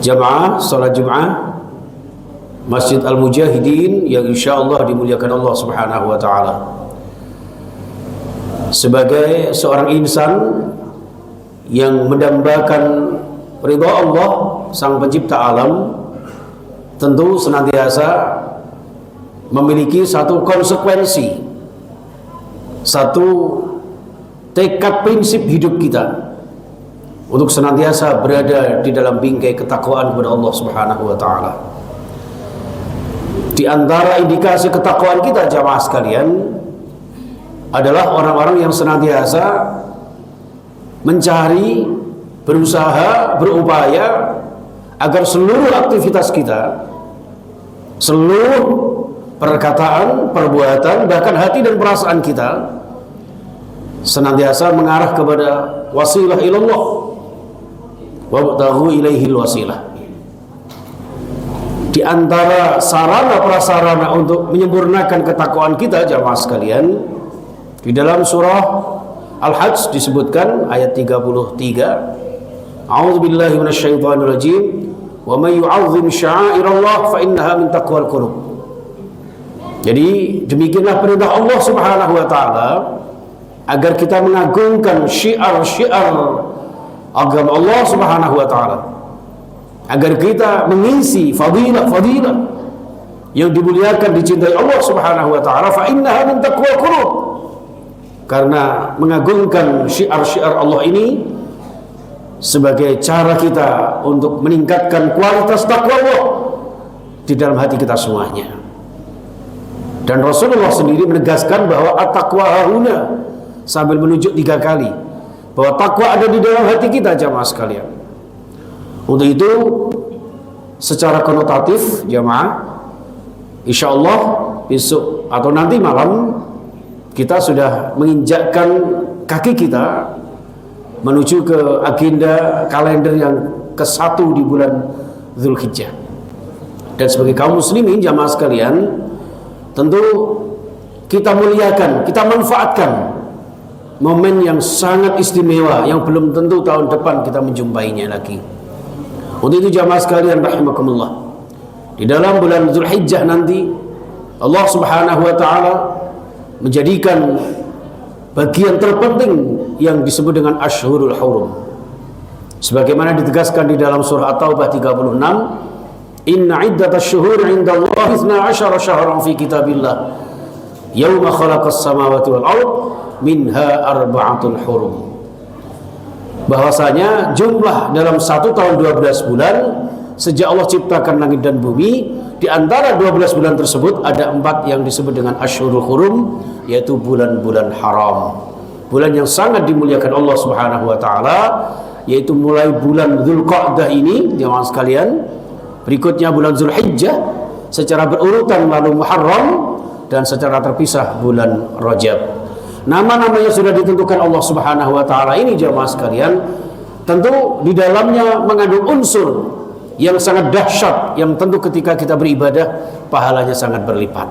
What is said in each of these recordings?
Jamaah salat Jumat Masjid Al-Mujahidin yang insyaallah dimuliakan Allah Subhanahu wa taala. Sebagai seorang insan yang mendambakan ridha Allah Sang Pencipta alam, tentu senantiasa memiliki satu konsekuensi, satu tekad prinsip hidup kita untuk senantiasa berada di dalam bingkai ketakwaan kepada Allah Subhanahu wa taala. Di antara indikasi ketakwaan kita jamaah sekalian adalah orang-orang yang senantiasa mencari, berusaha, berupaya agar seluruh aktivitas kita, seluruh perkataan, perbuatan, bahkan hati dan perasaan kita senantiasa mengarah kepada wasilah ilallah, wabtaghu ilaihil wasilah. Di antara sarana prasarana untuk menyempurnakan ketakwaan kita jamaah sekalian, di dalam surah Al-Hajj disebutkan ayat 33, A'udzubillahi minasyaitonirrajim, wa may yu'azzim sya'airallah fa innaha min taqwal qulub. Jadi demikianlah perintah Allah Subhanahu wa taala agar kita mengagungkan syiar-syiar agama Allah Subhanahu wa taala, agar kita mengisi fadilah-fadilah yang dimuliakan, dicintai Allah Subhanahu wa taala, fa innaha min taqwal qulub. Karena mengagungkan syiar-syiar Allah ini sebagai cara kita untuk meningkatkan kualitas takwa Allah di dalam hati kita semuanya. Dan Rasulullah sendiri menegaskan bahwa at-taqwa hahuna, sambil menunjuk 3 kali bahwa takwa ada di dalam hati kita jamaah sekalian. Untuk itu secara konotatif jamaah, insyaallah besok atau nanti malam kita sudah menginjakkan kaki kita menuju ke agenda kalender yang ke-1 di bulan Dzulhijjah. Dan sebagai kaum muslimin jamaah sekalian, tentu kita muliakan, kita manfaatkan momen yang sangat istimewa yang belum tentu tahun depan kita menjumpainya lagi. Untuk itu jamaah sekalian rahimakumullah, di dalam bulan Dzulhijjah nanti Allah Subhanahu wa taala menjadikan bagian terpenting yang disebut dengan Ashhurul Hurum. Sebagaimana ditegaskan di dalam surah At-Taubah 36, Inna iddatasy syuhuri 'indallahi 12 syahran fi kitabillah yauma khalaqas samawati wal ard minha arba'atun hurum. Bahwasanya jumlah dalam 1 tahun 12 bulan sejak Allah ciptakan langit dan bumi, di antara 12 bulan tersebut ada 4 yang disebut dengan Ashhurul Hurum, yaitu bulan-bulan haram, bulan yang sangat dimuliakan Allah Subhanahu wa taala, yaitu mulai bulan Dzulqa'dah ini jemaah sekalian, berikutnya bulan Dzulhijjah secara berurutan, lalu Muharram, dan secara terpisah bulan Rajab. Nama-namanya sudah ditentukan Allah Subhanahu wa taala ini jemaah sekalian, tentu di dalamnya mengandung unsur yang sangat dahsyat, yang tentu ketika kita beribadah pahalanya sangat berlipat.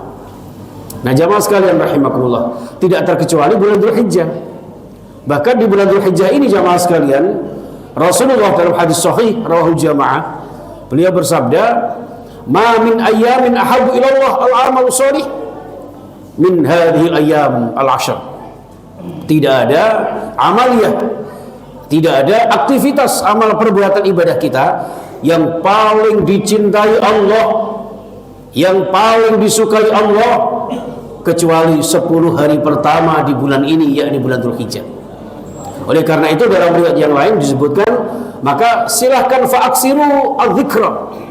Nah jemaah sekalian rahimakumullah, tidak terkecuali bulan Dzulhijjah. Bahkan di bulan Dzulhijjah ini jemaah sekalian, Rasulullah dalam hadis sahih rawahu jamaah, beliau bersabda, "Ma min ayyamin ahabbu ila Allah al-amalu shalih min hadhil ayyam al-ashr." Tidak ada amaliyah, tidak ada aktivitas amal perbuatan ibadah kita yang paling dicintai Allah, yang paling disukai Allah kecuali 10 hari pertama di bulan ini, yakni bulan Dzulhijjah. Oleh karena itu dalam riwayat yang lain disebutkan, maka silahkan fa'aksiru al-dzikra,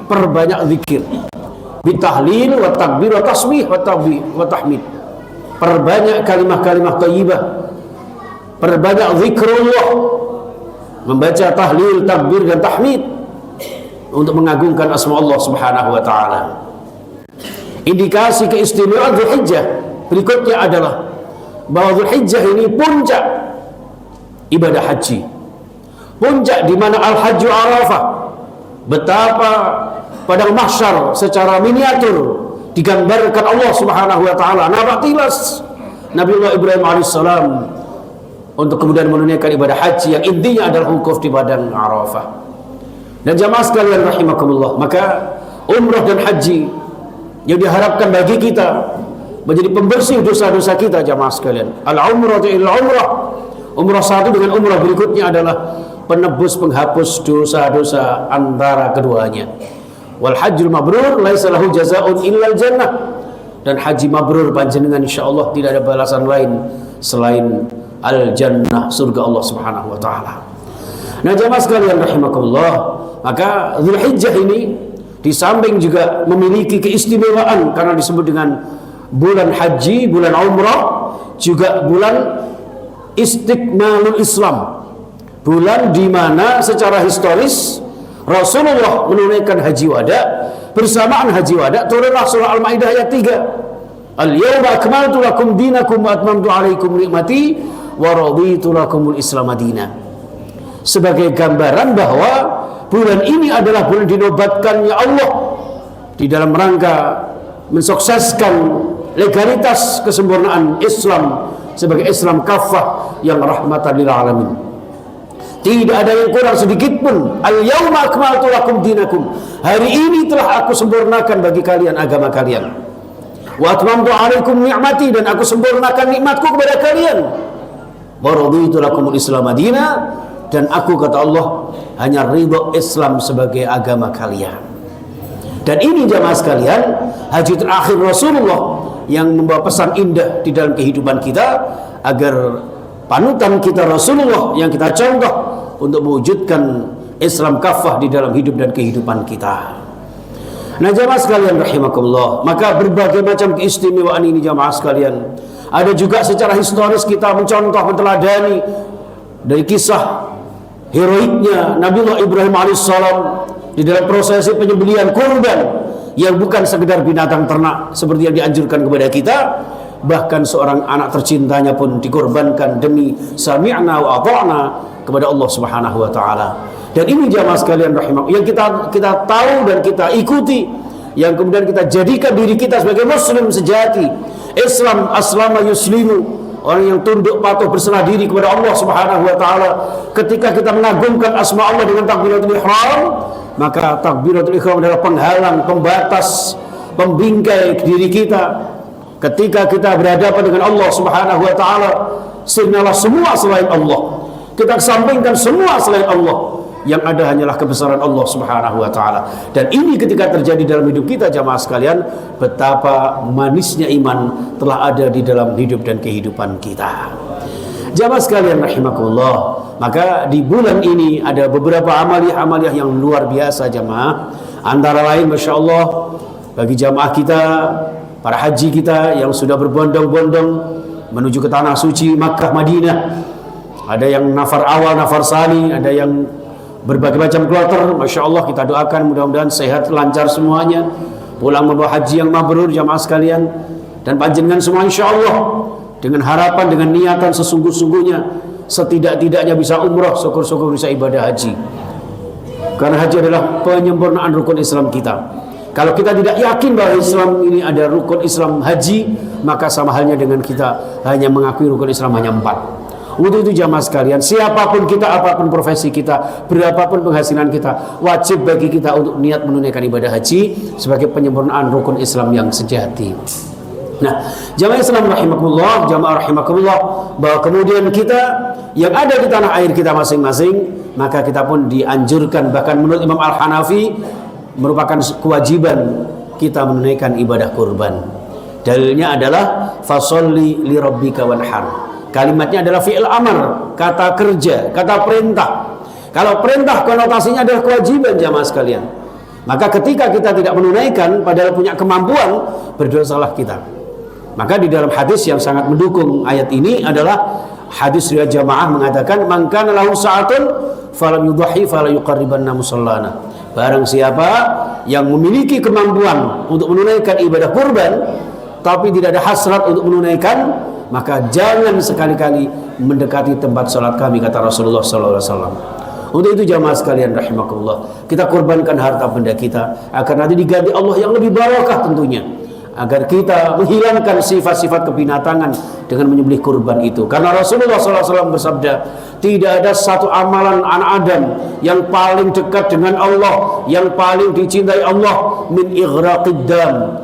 perbanyak zikir, bitahlil wa takbir wa tasbih wa tahmid, perbanyak kalimah-kalimah thayyibah, perbanyak zikrullah, membaca tahlil, takbir dan tahmid untuk mengagungkan asma Allah Subhanahu wa taala. Indikasi keistimewaan Dzulhijjah berikutnya adalah bahwa Dzulhijjah ini puncak ibadah haji, puncak di mana al-hajju Arafah. Betapa padang mahsyar secara miniatur digambarkan Allah Subhanahu wa taala, nampak tilas Nabiullah Ibrahim alaihissalam untuk kemudian menunaikan ibadah haji yang intinya adalah wukuf di padang Arafah. Dan jamaah sekalian rahimakumullah, maka umrah dan haji yang diharapkan bagi kita menjadi pembersih dosa-dosa kita jamaah sekalian. Al-umrah ila umrah. Umrah satu dengan umrah berikutnya adalah penebus penghapus dosa-dosa antara keduanya. Wal hajjul mabrur laisa lahu jazaa'un illal jannah. Dan haji mabrur panjenengan insyaallah tidak ada balasan lain selain al-jannah, surga Allah Subhanahu wa taala. Nah, jamaah sekalian rahimakumullah, maka Dzulhijjah ini di samping juga memiliki keistimewaan karena disebut dengan bulan haji, bulan umrah, juga bulan istikmalul Islam. Bulan di mana secara historis Rasulullah menunaikan haji wada. Bersamaan haji wada turunlah surah Al-Maidah ayat 3. Al-yawma akmaltu lakum dinakum wa atmamtu alaikum ni'mati wa raditu lakumul Islam madina. Sebagai gambaran bahwa bulan ini adalah bulan dinobatkannya Allah di dalam rangka mensukseskan legalitas kesempurnaan Islam sebagai Islam kafah yang rahmatan lil alamin. Tidak ada yang kurang sedikit pun. Al-yawma akmaltu lakum dinakum. Hari ini telah aku sempurnakan bagi kalian agama kalian. Wa atmamtu alaikum ni'mati, dan aku sempurnakan nikmatku kepada kalian. Wa raditu lakumul Islam madina, dan aku kata Allah hanya ridho Islam sebagai agama kalian. Dan ini jamaah sekalian, haji terakhir Rasulullah yang membawa pesan indah di dalam kehidupan kita agar panutan kita Rasulullah yang kita contoh untuk mewujudkan Islam kafah di dalam hidup dan kehidupan kita. Nah, jamaah sekalian rahimakumullah, maka berbagai macam keistimewaan ini jamaah sekalian. Ada juga secara historis kita mencontoh, meneladani dari kisah heroiknya Nabiullah Ibrahim alaihissalam di dalam prosesi penyembelihan kurban yang bukan sekedar binatang ternak seperti yang dianjurkan kepada kita, bahkan seorang anak tercintanya pun dikorbankan demi sami'na wa ata'na kepada Allah Subhanahu wa taala. Dan ini jamaah sekalian rahimah yang kita tahu dan kita ikuti, yang kemudian kita jadikan diri kita sebagai muslim sejati. Islam aslama yuslimu, orang yang tunduk patuh berserah diri kepada Allah Subhanahu wa taala. Ketika kita mengagungkan asma Allah dengan takbiratul ihram, maka takbiratul ihram adalah penghalang, pembatas, pembingkai diri kita. Ketika kita berhadapan dengan Allah Subhanahu wa taala, sinalah semua selain Allah. Kita kesampingkan semua selain Allah. Yang ada hanyalah kebesaran Allah Subhanahu wa taala. Dan ini ketika terjadi dalam hidup kita jamaah sekalian, betapa manisnya iman telah ada di dalam hidup dan kehidupan kita. Jamaah sekalian rahimakumullah, maka di bulan ini ada beberapa amaliah-amaliah yang luar biasa jamaah. Antara lain Masya Allah, bagi jamaah kita, para haji kita yang sudah berbondong-bondong menuju ke tanah suci Makkah Madinah, ada yang nafar awal, nafar sani, ada yang berbagai macam kloter. Masya Allah, kita doakan mudah-mudahan sehat, lancar semuanya, pulang membawa haji yang mabrur jamaah sekalian. Dan panjenengan semua insya Allah dengan harapan, dengan niatan sesungguh-sungguhnya, setidak-tidaknya bisa umrah, syukur-syukur bisa ibadah haji. Karena haji adalah penyempurnaan rukun Islam kita. Kalau kita tidak yakin bahwa Islam ini ada rukun Islam haji, maka sama halnya dengan kita hanya mengakui rukun Islam hanya 4. Untuk itu jamaah sekalian, siapapun kita, apapun profesi kita, berapapun penghasilan kita, wajib bagi kita untuk niat menunaikan ibadah haji sebagai penyempurnaan rukun Islam yang sejati. Nah, jamaah Islam rahimakumullah, jamaah rahimakumullah, bahwa kemudian kita yang ada di tanah air kita masing-masing, maka kita pun dianjurkan, bahkan menurut Imam Al-Hanafi merupakan kewajiban kita menunaikan ibadah kurban. Dalilnya adalah fasolli li rabbika wanhar. Kalimatnya adalah fi'il amar, kata kerja, kata perintah. Kalau perintah konotasinya adalah kewajiban jamaah sekalian. Maka ketika kita tidak menunaikan padahal punya kemampuan, berdosalah kita. Maka di dalam hadis yang sangat mendukung ayat ini adalah hadis riwayat jamaah mengatakan, man kana lahu sa'atun falam yudhi fala yuqarribanna musallana. Barang siapa yang memiliki kemampuan untuk menunaikan ibadah kurban tapi tidak ada hasrat untuk menunaikan, maka jangan sekali-kali mendekati tempat sholat kami, kata Rasulullah SAW. Untuk itu jamaah sekalian rahimakumullah, kita korbankan harta benda kita agar nanti diganti Allah yang lebih barakah tentunya. agar kita menghilangkan sifat-sifat kebinatangan dengan menyembelih kurban itu. Karena Rasulullah SAW bersabda, tidak ada satu amalan anak Adam yang paling dekat dengan Allah, yang paling dicintai Allah min ighraqid dam,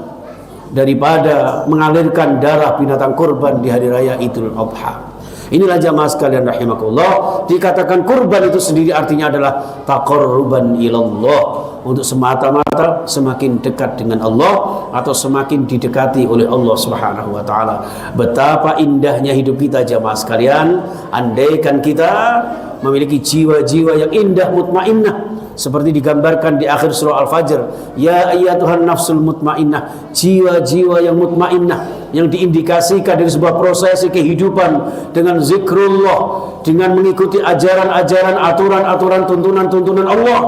daripada mengalirkan darah binatang kurban di hari raya Idul Adha. Inilah jamaah sekalian rahimakumullah, dikatakan kurban itu sendiri artinya adalah taqarruban ilallah, untuk semata-mata semakin dekat dengan Allah atau semakin didekati oleh Allah Subhanahu wa taala. Betapa indahnya hidup kita jamaah sekalian, andaikan kita memiliki jiwa-jiwa yang indah mutmainnah seperti digambarkan di akhir surah Al-Fajr, ya ayyatuhan nafsul mutmainnah, jiwa-jiwa yang mutmainnah yang diindikasikan dari sebuah prosesi kehidupan dengan zikrullah, dengan mengikuti ajaran-ajaran, aturan-aturan, tuntunan-tuntunan Allah,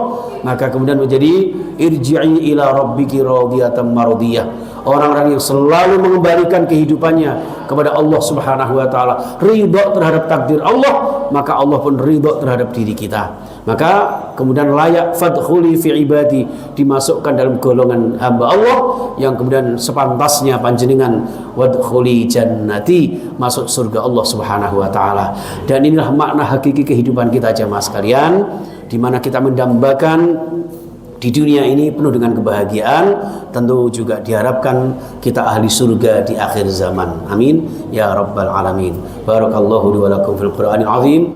maka kemudian menjadi irji'i ila rabbiki radiyatan mardiyah, orang-orang yang selalu mengembalikan kehidupannya kepada Allah Subhanahu wa taala, ridha terhadap takdir Allah, maka Allah pun ridha terhadap diri kita. Maka kemudian layak fadkhuli fi ibadi, dimasukkan dalam golongan hamba Allah yang kemudian sepantasnya panjenengan wadkhuli jannati, masuk surga Allah Subhanahu wa taala. Dan inilah makna hakiki kehidupan kita jamaah sekalian, di mana kita mendambakan di dunia ini penuh dengan kebahagiaan, tentu juga diharapkan kita ahli surga di akhir zaman. Amin ya rabbal alamin. Barakallahu li wa lakum fil Qur'anil azim.